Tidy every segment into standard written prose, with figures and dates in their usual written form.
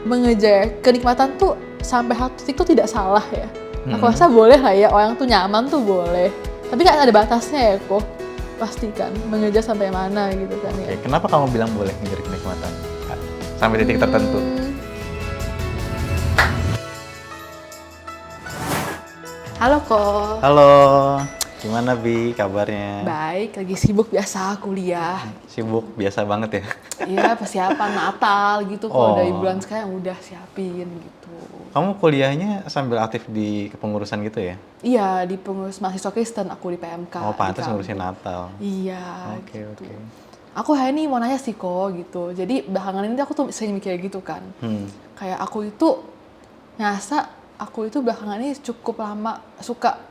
mengejar kenikmatan tuh sampai satu titik tuh tidak salah ya. Aku rasa boleh lah ya, orang tuh nyaman tuh boleh. Tapi kan ada batasnya ya kok, pastikan mengejar sampai mana gitu kan ya. Kenapa kamu bilang boleh mengejar kenikmatan? Sampai titik tertentu. Halo kok. Halo, gimana Bi kabarnya? Baik, lagi sibuk biasa kuliah. Sibuk, biasa banget ya? Iya, persiapan Natal gitu. Kalau dari bulan sekarang udah siapin gitu. Kamu kuliahnya sambil aktif di kepengurusan gitu ya? Iya, di pengurus mahasiswa Kristen aku di PMK. Oh, pantas ngurusin Natal. Iya. Oke. Aku hari ini mau nanya sih kok gitu. Jadi belakangan ini aku tuh sering mikir gitu kan. Kayak aku itu ngerasa aku itu belakangan ini cukup lama suka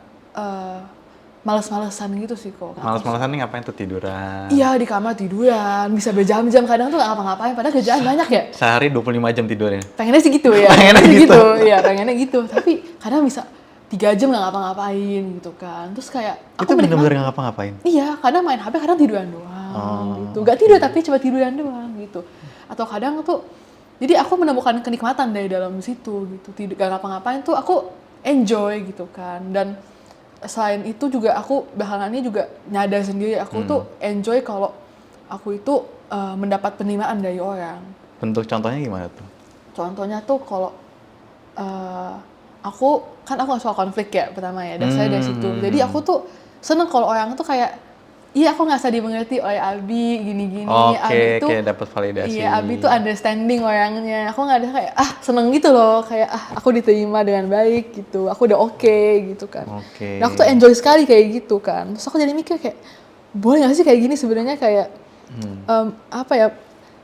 males-malesan gitu sih kok. Males-malesan nih ngapain tuh, tiduran? Iya, di kamar tiduran, bisa berjam-jam, kadang tuh gak ngapa-ngapain, padahal kerjaan banyak ya. Sehari 25 jam tidurnya? Pengennya sih gitu ya. Pengennya gitu? Iya, pengennya gitu. Tapi kadang bisa 3 jam gak ngapa-ngapain gitu kan. Terus kayak itu bener-bener gak ngapa-ngapain? Iya, kadang main HP, kadang tiduran doang gitu. Gak tidur tapi cuma tiduran doang gitu. Atau kadang tuh, jadi aku menemukan kenikmatan dari dalam situ gitu. Gak ngapa-ngapain tuh aku enjoy gitu kan. Dan selain itu juga aku belakangan ini juga nyadar sendiri aku tuh enjoy kalau aku itu mendapat penerimaan dari orang. Bentuk contohnya gimana tuh? Contohnya tuh kalau aku gak suka konflik ya pertama ya, dasarnya dari situ. Jadi aku tuh seneng kalau orang tuh kayak, iya aku ngerasa dimengerti oleh Abi gini-gini. Oke, kayak dapat validasi. Iya, Abi tuh understanding orangnya. Aku nggak ada kayak seneng gitu loh, kayak aku diterima dengan baik gitu. Aku udah oke gitu kan. Oke. Dan aku tuh enjoy sekali kayak gitu kan. Terus aku jadi mikir kayak, boleh nggak sih kayak gini sebenarnya kayak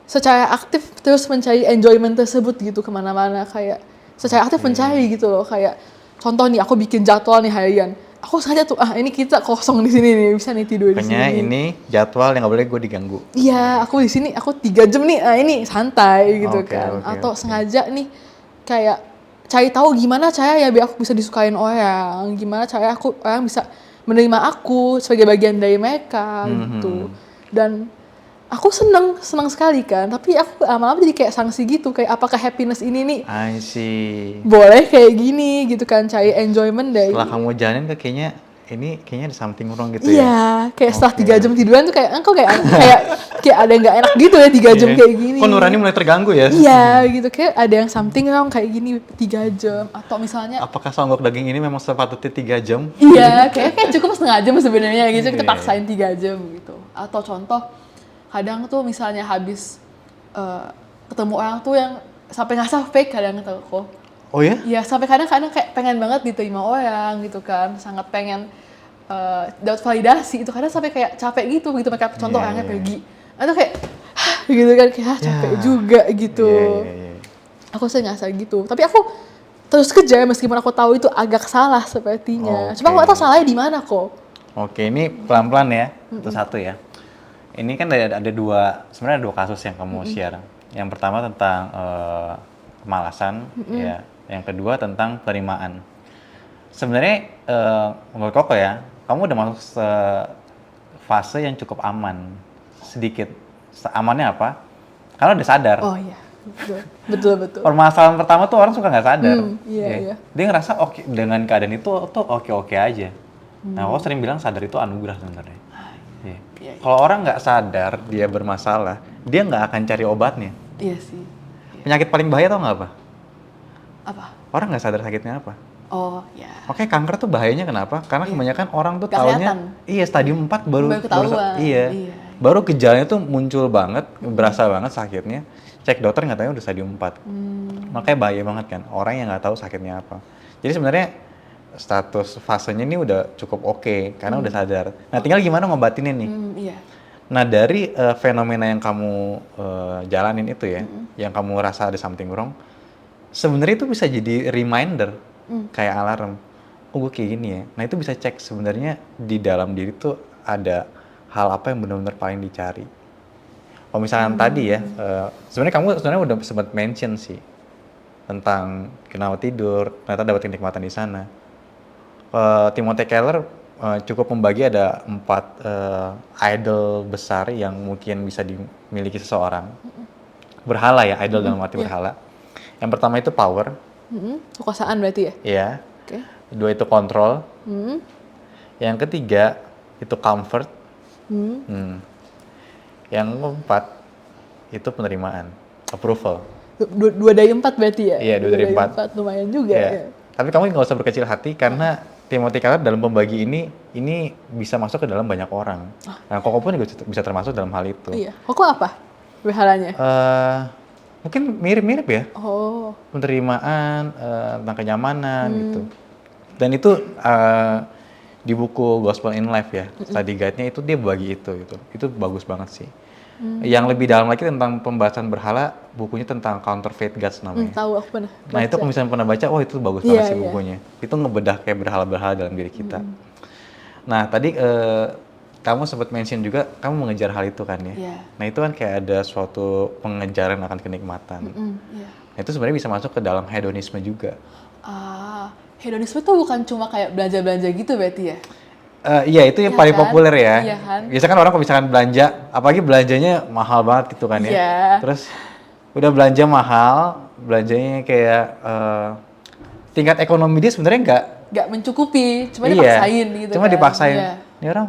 secara aktif terus mencari enjoyment tersebut gitu kemana-mana, kayak secara aktif mencari gitu loh. Kayak contoh nih, aku bikin jadwal nih harian. Aku sengaja tuh, ini kita kosong di sini nih, bisa nih tidur di sini. Makanya ini jadwal yang nggak boleh gue diganggu. Iya, aku di sini, aku 3 jam nih, ini santai gitu kan. Atau sengaja nih, kayak cari tahu gimana cara ya biar aku bisa disukain orang, gimana cara orang bisa menerima aku sebagai bagian dari mereka gitu. Dan aku seneng sekali kan, tapi aku lama-lama jadi kayak sanksi gitu, kayak apakah happiness ini nih I see. boleh kayak gini gitu kan, cari enjoyment dari. Setelah kamu jalanin kayaknya ada something wrong gitu ya? Iya, kayak setelah 3 jam tiduran tuh kayak ada yang nggak enak gitu ya 3 jam kayak gini. Kok nurani mulai terganggu ya? Iya gitu, kayak ada yang something wrong kayak gini 3 jam. Atau misalnya, apakah songgok daging ini memang sepatutnya 3 jam? iya, kayak cukup setengah jam sebenarnya gitu, kita paksain 3 jam gitu. Atau contoh, kadang tuh misalnya habis ketemu orang tuh yang sampai ngerasa fake kadang tuh kok. Oh ya? Iya, sampai kadang kayak pengen banget diterima orang gitu kan, sangat pengen dapat validasi itu, kadang sampai kayak capek gitu mereka contoh orangnya pergi. Atau kayak gitu kan, kayak capek juga gitu. Aku sering ngerasa gitu, tapi aku terus kejar meskipun aku tahu itu agak salah sepertinya. Cuma aku gak tahu salahnya di mana kok. Oke, ini pelan-pelan ya, satu ya. Ini kan sebenarnya ada dua kasus yang kamu share. Yang pertama tentang kemalasan, ya. Yang kedua tentang penerimaan. Sebenarnya menurut Koko ya, kamu udah masuk fase yang cukup aman, sedikit. Amannya apa? Karena udah sadar. Oh iya, betul. Permasalahan pertama tuh orang suka nggak sadar. Iya. Dia ngerasa oke dengan keadaan itu tuh oke aja. Nah, aku sering bilang sadar itu anugerah sebenarnya. Iya. Kalau orang nggak sadar dia bermasalah, dia nggak akan cari obatnya. Iya sih. Penyakit paling bahaya tau nggak apa? Apa? Orang nggak sadar sakitnya apa. Oh ya. Oke, kanker tuh bahayanya kenapa? Karena kebanyakan orang tuh taunya stadium 4 baru ketahuan. Baru gejalanya tuh muncul banget, berasa banget sakitnya. Cek dokter nggak tahu udah stadium 4. Makanya bahaya banget kan orang yang nggak tahu sakitnya apa. Jadi sebenarnya status fasenya ini udah cukup oke karena udah sadar. Nah, tinggal gimana ngobatinnya nih. Iya. Nah, dari fenomena yang kamu jalanin itu ya, yang kamu rasa ada something wrong, sebenarnya itu bisa jadi reminder, kayak alarm. Oh, gue kayak gini ya. Nah, itu bisa cek sebenarnya di dalam diri tuh ada hal apa yang benar-benar paling dicari. Kalau misalkan tadi ya, sebenarnya kamu udah sempat mention sih tentang kenapa tidur, ternyata dapat kenikmatan di sana. Timothy Keller cukup membagi ada 4 idol besar yang mungkin bisa dimiliki seseorang. Berhala ya, idol dalam arti berhala. Yang pertama itu power, Kekuasaan berarti ya? ya. Oke. Kedua itu control. Yang ketiga itu comfort. Yang keempat itu penerimaan, approval. Dua dari 4 berarti ya? Iya, 2 dari 4. Lumayan juga Iya. ya. Tapi kamu nggak usah berkecil hati karena Timothy Keller dalam pembagi ini bisa masuk ke dalam banyak orang. Nah, Koko pun juga bisa termasuk dalam hal itu. Iya. Koko apa berhalanya? Mungkin mirip-mirip ya. Oh. Penerimaan, tentang kenyamanan gitu. Dan itu di buku Gospel in Life ya, study guide-nya itu dia bagi itu gitu. Itu bagus banget sih. Yang lebih dalam lagi tentang pembahasan berhala, bukunya tentang Counterfeit Gods namanya. Tahu, aku pernah Nah itu kalau misalnya pernah baca, itu bagus banget sih bukunya. Itu ngebedah kayak berhala-berhala dalam diri kita. Nah tadi kamu sempat mention juga, kamu mengejar hal itu kan ya. Iya. Nah itu kan kayak ada suatu pengejaran akan kenikmatan. Nah itu sebenarnya bisa masuk ke dalam hedonisme juga. Hedonisme tuh bukan cuma kayak belanja-belanja gitu berarti ya? Iya itu yang paling populer ya. Iya kan? Biasanya kan orang kalau misalkan belanja, apalagi belanjanya mahal banget gitu kan ya. Iya. Terus udah belanja mahal, belanjanya kayak tingkat ekonomi dia sebenarnya nggak mencukupi, cuma iya, dipaksain gitu. Cuma kan? dipaksain. Iya. Ini orang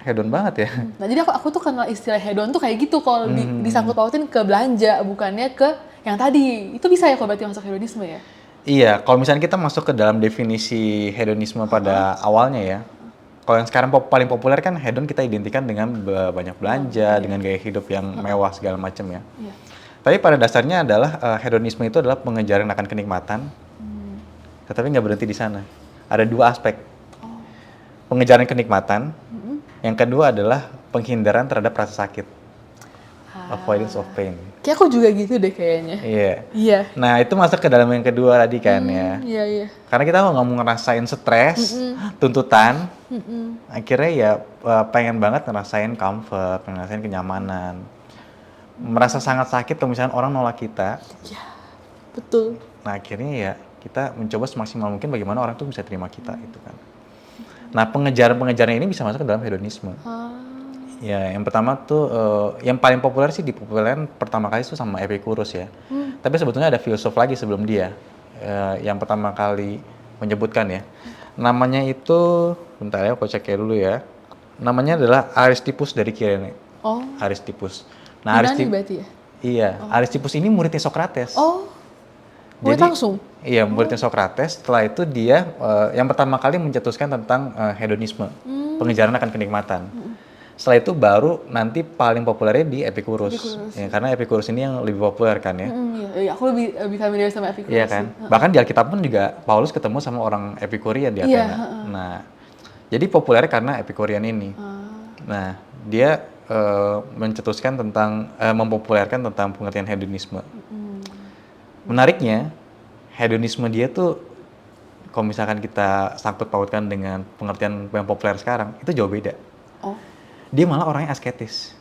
hedon banget ya. Nah jadi aku tuh kenal istilah hedon tuh kayak gitu kalau disangkut pautin ke belanja, bukannya ke yang tadi. Itu bisa ya kalau berarti masuk hedonisme ya? Iya, kalau misalnya kita masuk ke dalam definisi hedonisme pada awalnya ya, kalau yang sekarang paling populer kan hedon kita identikan dengan banyak belanja, dengan gaya hidup yang mewah segala macam ya. Iya. Tapi pada dasarnya adalah hedonisme itu adalah pengejaran akan kenikmatan, tetapi nggak berhenti di sana. Ada 2 aspek, pengejaran kenikmatan, yang kedua adalah penghindaran terhadap rasa sakit, avoidance of pain. Kayak aku juga gitu deh kayaknya. Iya. Iya. Nah itu masuk ke dalam yang kedua tadi kan ya. Iya. Karena kita nggak mau ngerasain stres, tuntutan, akhirnya ya pengen banget ngerasain comfort, ngerasain kenyamanan. Merasa sangat sakit kalau misalnya orang nolak kita. Iya, betul. Nah akhirnya ya kita mencoba semaksimal mungkin bagaimana orang tuh bisa terima kita itu kan. Nah pengejaran ini bisa masuk ke dalam hedonisme. Ya, yang pertama tuh, yang paling populer sih dipopulerkan pertama kali itu sama Epicurus ya. Tapi sebetulnya ada filsuf lagi sebelum dia, yang pertama kali menyebutkan ya. Namanya itu, bentar ya, aku cek dulu ya. Namanya adalah Aristippus dari Kyrene. Oh. Aristippus. Nah, Yunani berarti ya? Iya, Aristippus ini muridnya Socrates. Oh, murid langsung? Iya, muridnya Socrates. Setelah itu dia yang pertama kali mencetuskan tentang hedonisme, pengejaran akan kenikmatan. Setelah itu baru nanti paling populernya di Epicurus. Ya, karena Epicurus ini yang lebih populer kan ya. Iya, aku lebih familiar sama Epicurus. Iya kan. Bahkan di Alkitab pun juga Paulus ketemu sama orang Epikurian di Athena. Nah, jadi populer karena Epikurian ini. Nah, dia mencetuskan tentang mempopulerkan tentang pengertian hedonisme. Menariknya, hedonisme dia tuh kalau misalkan kita sangkut pautkan dengan pengertian yang populer sekarang, itu jauh beda. Oh. Dia malah orangnya asketis.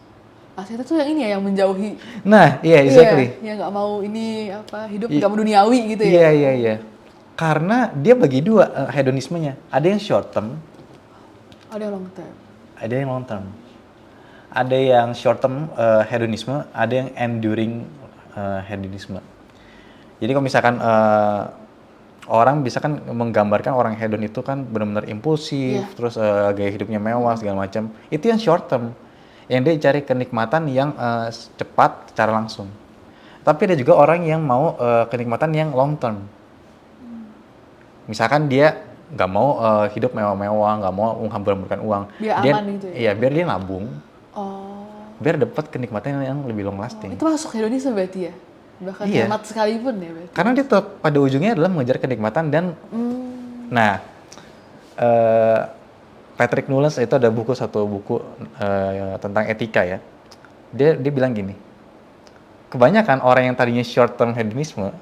Asketis tuh yang ini ya, yang menjauhi. Nah, iya, exactly. Iya, nggak mau ini hidup nggak mau duniawi gitu ya. Iya. Karena dia bagi 2 hedonismenya. Ada yang short term. Ada yang long term. Ada yang long term. Ada yang short term hedonisme, ada yang enduring hedonisme. Jadi kalau misalkan orang bisa kan menggambarkan orang hedon itu kan benar-benar impulsif, terus gaya hidupnya mewah segala macam. Itu yang short term, yang dia cari kenikmatan yang cepat secara langsung. Tapi ada juga orang yang mau kenikmatan yang long term. Misalkan dia nggak mau hidup mewah-mewah, nggak mau menghamburkan uang. Biar aman gitu ya? Iya, biar dia nabung. Oh. Biar dapat kenikmatan yang lebih long lasting. Itu masuk hedonisme berarti ya? Bahkan hemat sekalipun ya berarti. Karena dia tetap pada ujungnya adalah mengejar kenikmatan dan nah Patrick Newlands itu ada satu buku tentang etika ya. Dia bilang gini, kebanyakan orang yang tadinya short term hedonisme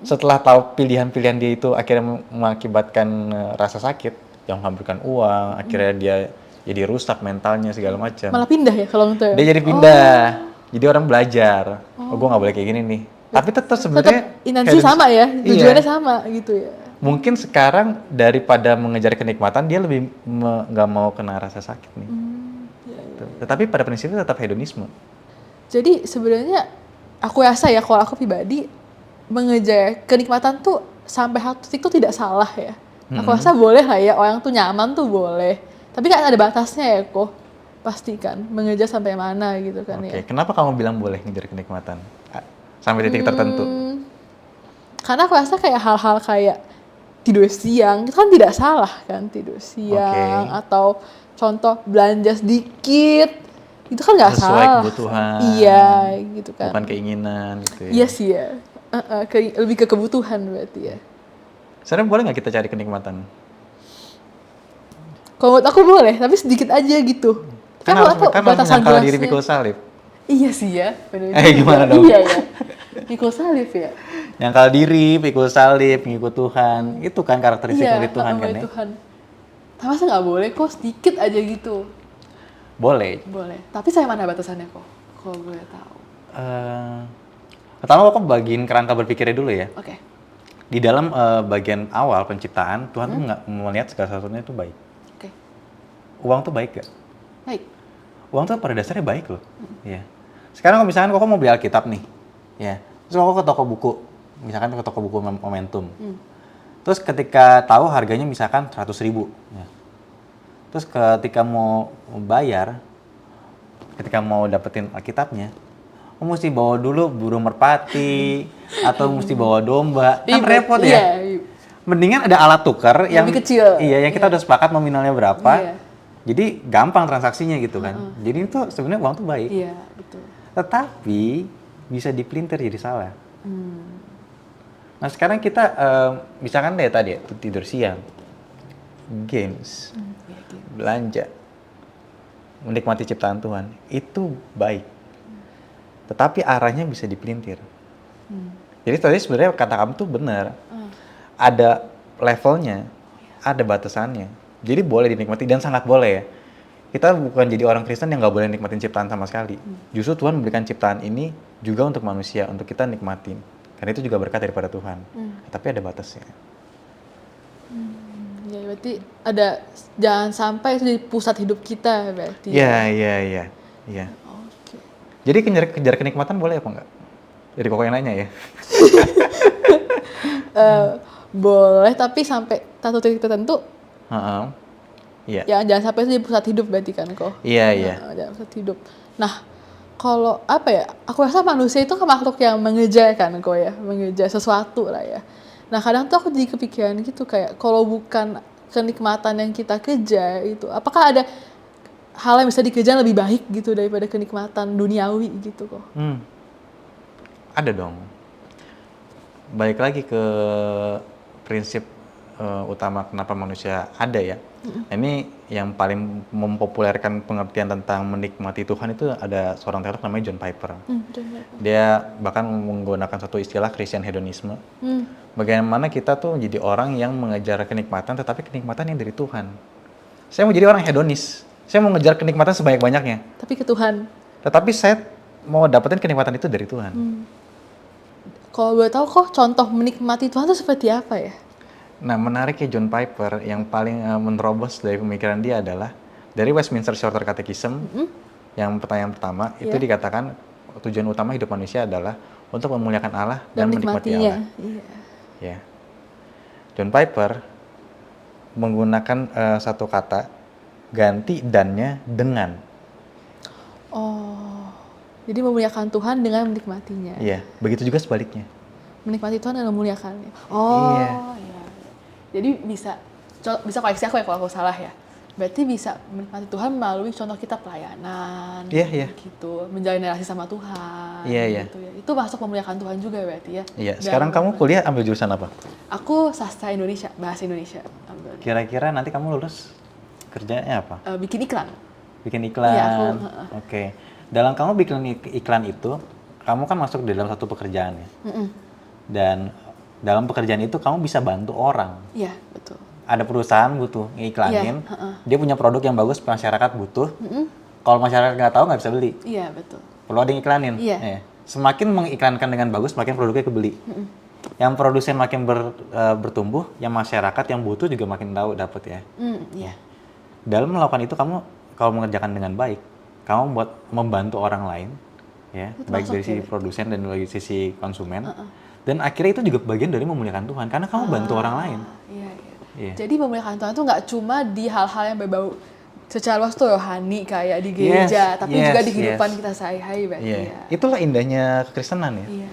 setelah tahu pilihan-pilihan dia itu akhirnya mengakibatkan rasa sakit, yang menghamburkan uang, akhirnya dia jadi rusak mentalnya segala macam. Malah pindah ya kalau untuk dia jadi pindah. Jadi orang belajar, gue nggak boleh kayak gini nih. Tapi tetap sebenarnya intensi sama ya, tujuannya sama gitu ya. Mungkin sekarang daripada mengejar kenikmatan, dia lebih nggak mau kena rasa sakit nih. Tetapi pada prinsipnya tetap hedonisme. Jadi sebenarnya aku rasa ya, kalau aku pribadi, mengejar kenikmatan tuh sampai satu titik tuh tidak salah ya. Aku rasa boleh lah ya, orang tuh nyaman tuh boleh. Tapi kan ada batasnya ya kok, pasti kan mengejar sampai mana gitu kan ya. Kenapa kamu bilang boleh ngejar kenikmatan sampai titik tertentu? Karena aku rasa kayak hal-hal kayak tidur siang itu kan tidak salah kan, tidur siang atau contoh belanja sedikit itu kan nggak salah. Sesuai kebutuhan. Iya gitu kan. Bukan keinginan gitu ya. Iya sih ya. Lebih ke kebutuhan berarti ya. Sebenarnya boleh nggak kita cari kenikmatan? Kalau menurut aku boleh, tapi sedikit aja gitu. Kan harus menyangkal diri pikul salib. Iya sih ya. Gimana dong? Iya ya. Pikul salib ya. Nyangkal diri, pikul salib, ngikut Tuhan. Itu kan karakteristik dari Tuhan kan ya. Tuhan. Tapi masa nggak boleh kok, sedikit aja gitu. Boleh. Boleh. Tapi saya mana batasannya kok? Kalau boleh tahu. Pertama aku bagiin kerangka berpikirnya dulu ya. Oke. Di dalam bagian awal penciptaan, Tuhan tuh nggak melihat segala sesuatunya itu baik. Oke. Uang tuh baik gak? Baik. Uang tuh pada dasarnya baik loh. Iya. Sekarang kalau misalkan kok mau beli Alkitab nih, ya. Terus kok ke toko buku, misalkan ke toko buku Momentum. Terus ketika tahu harganya misalkan 100.000, ya. Terus ketika mau bayar, ketika mau dapetin Alkitabnya, mesti bawa dulu burung merpati atau mesti bawa domba, kan repot ya. Iya. Mendingan ada alat tukar yang lebih kecil. Iya, yang kita udah sepakat nominalnya berapa. Iya. Jadi gampang transaksinya gitu kan. Jadi itu sebenarnya uang tuh baik. Iya, betul. Tetapi bisa dipelintir jadi salah. Nah sekarang kita misalkan deh tadi ya, tidur siang, games, belanja, menikmati ciptaan Tuhan, itu baik. Tetapi arahnya bisa dipelintir. Jadi tadi sebenarnya kata kamu tuh benar. Ada levelnya, ada batasannya. Jadi boleh dinikmati dan sangat boleh ya. Kita bukan jadi orang Kristen yang nggak boleh nikmatin ciptaan sama sekali. Justru Tuhan memberikan ciptaan ini juga untuk manusia, untuk kita nikmatin. Karena itu juga berkat daripada Tuhan. Tapi ada batasnya. Ya berarti ada, jangan sampai itu di pusat hidup kita berarti. Iya. Oke. Jadi kejar kenikmatan boleh apa enggak? Jadi kok yang nanya ya. Boleh, tapi sampai satu titik tertentu. Iya. Ya jangan sampai itu di pusat hidup berarti kan kok. Iya. Jangan pusat hidup. Nah, kalau apa ya? Aku rasa manusia itu kan makhluk yang mengejar kan kok ya, mengejar sesuatu lah ya. Nah, kadang tuh aku jadi kepikiran gitu kayak kalau bukan kenikmatan yang kita kejar itu, apakah ada hal yang bisa dikejar lebih baik gitu daripada kenikmatan duniawi gitu kok? Ada dong. Balik lagi ke prinsip utama kenapa manusia ada ya. Ini yang paling mempopulerkan pengertian tentang menikmati Tuhan itu ada seorang teolog namanya John Piper. Dia bahkan menggunakan satu istilah Christian hedonisme. Bagaimana kita tuh menjadi orang yang mengejar kenikmatan tetapi kenikmatan yang dari Tuhan. Saya mau jadi orang hedonis. Saya mau ngejar kenikmatan sebanyak-banyaknya. Tapi ke Tuhan. Tetapi saya mau dapetin kenikmatan itu dari Tuhan. Kalau boleh tahu kok contoh menikmati Tuhan itu seperti apa ya? Nah, menariknya John Piper yang paling menerobos dari pemikiran dia adalah dari Westminster Shorter Catechism. Yang pertanyaan pertama itu dikatakan tujuan utama hidup manusia adalah untuk memuliakan Allah dan menikmati Allah. Ya. John Piper menggunakan satu kata ganti dannya dengan. Oh, jadi memuliakan Tuhan dengan menikmatinya. Iya, begitu juga sebaliknya. Menikmati Tuhan dan memuliakannya. Oh, iya. Jadi bisa koreksi aku ya kalau aku salah ya. Berarti bisa menikmati Tuhan melalui contoh kita pelayanan, gitu, menjalin relasi sama Tuhan. Gitu ya. Itu masuk memuliakan Tuhan juga berarti ya. Iya. Sekarang kamu kuliah ambil jurusan apa? Aku sastra Indonesia, bahasa Indonesia. Kira-kira nanti kamu lulus kerjanya apa? Bikin iklan. Bikin iklan. Iya, aku. Oke. Dalam kamu bikin iklan itu, kamu kan masuk di dalam satu pekerjaan ya. Dan dalam pekerjaan itu kamu bisa bantu orang. Iya, betul. Ada perusahaan butuh ngiklanin, dia punya produk yang bagus, masyarakat butuh. Kalau masyarakat nggak tahu nggak bisa beli. Iya, betul. Perlu ada yang iklanin. Iya. Semakin mengiklankan dengan bagus, makin produknya kebeli. Yang produsen makin bertumbuh, yang masyarakat yang butuh juga makin tahu dapat ya. Iya. Dalam melakukan itu kamu kalau mengerjakan dengan baik, kamu buat membantu orang lain, ya, baik dari sisi produsen dan dari sisi konsumen. Dan akhirnya itu juga bagian dari memuliakan Tuhan karena kamu bantu orang lain. Iya, iya. Iya. Jadi memuliakan Tuhan tuh nggak cuma di hal-hal yang berbau secara luas tuh rohani kayak di gereja, tapi juga di kehidupan kita sehari-hari berarti ya. Itulah indahnya kekristenan ya. Iya.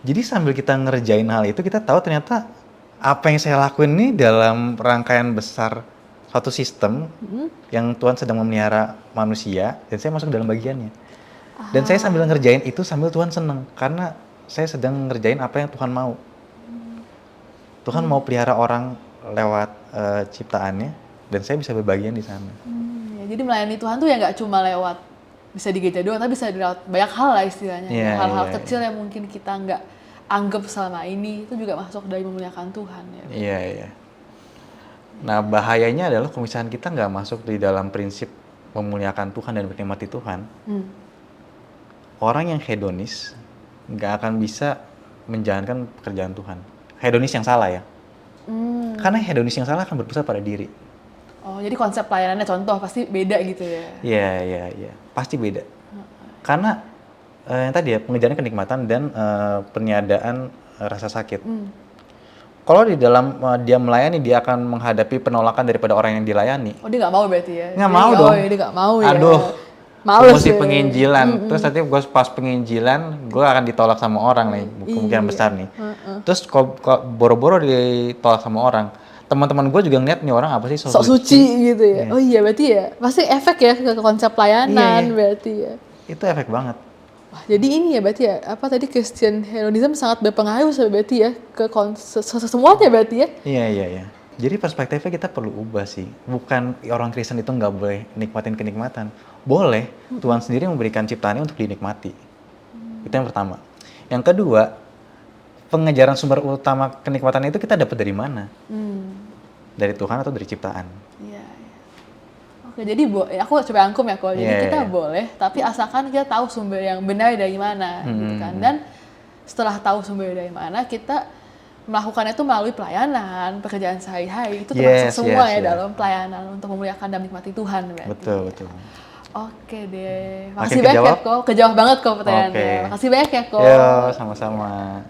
Jadi sambil kita ngerjain hal itu, kita tahu ternyata apa yang saya lakuin ini dalam rangkaian besar suatu sistem yang Tuhan sedang memelihara manusia, dan saya masuk dalam bagiannya. Dan saya sambil ngerjain itu sambil Tuhan seneng, karena saya sedang ngerjain apa yang Tuhan mau. Tuhan mau pelihara orang lewat ciptaannya, dan saya bisa berbagian di sana. Ya, jadi melayani Tuhan tuh ya nggak cuma lewat bisa di gereja doang, tapi bisa lewat banyak hal lah istilahnya. Hal-hal kecil yang mungkin kita nggak anggap selama ini, itu juga masuk dari memuliakan Tuhan. Ya. Iya, iya. Nah, bahayanya adalah kalau misalnya kita nggak masuk di dalam prinsip memuliakan Tuhan dan menikmati Tuhan, orang yang hedonis nggak akan bisa menjalankan pekerjaan Tuhan. Hedonis yang salah ya. Karena hedonis yang salah akan berpusat pada diri. Oh, jadi konsep pelayanannya contoh pasti beda gitu ya? Iya. Pasti beda. Karena yang tadi ya, pengejaran kenikmatan dan peniadaan rasa sakit. Kalau di dalam dia melayani, dia akan menghadapi penolakan daripada orang yang dilayani. Oh, dia nggak mau berarti ya? Nggak mau dong. Dia nggak mau ya? Aduh, males mesti ya. penginjilan. Terus nanti gue pas penginjilan, gue akan ditolak sama orang nih, kemungkinan besar nih. Terus kok boro-boro ditolak sama orang, teman-teman gue juga ngeliat nih orang apa sih sok suci gitu ya. Oh iya, berarti ya pasti efek ya ke konsep pelayanan. Berarti ya. Itu efek banget. Wah, jadi ini ya berarti ya, apa tadi Christian hedonism sangat berpengaruh berarti ya ke semuanya berarti ya. Iya. Jadi perspektifnya kita perlu ubah sih. Bukan orang Kristen itu nggak boleh nikmatin kenikmatan. Boleh, Tuhan sendiri memberikan ciptaannya untuk dinikmati. Itu yang pertama. Yang kedua, pengejaran sumber utama kenikmatan itu kita dapat dari mana? Dari Tuhan atau dari ciptaan? Iya. Oke, jadi aku coba angkum ya kok. Jadi kita boleh, tapi asalkan kita tahu sumber yang benar dari mana, gitu kan. Dan setelah tahu sumber dari mana, kita melakukannya itu melalui pelayanan, pekerjaan sehari-hari. Itu termasuk semua dalam pelayanan untuk memuliakan dan menikmati Tuhan. Berarti. Betul. Oke deh. Makasih banyak ya kok. Kejawab banget kok pertanyaannya. Makasih banyak ya kok. Yo, sama-sama.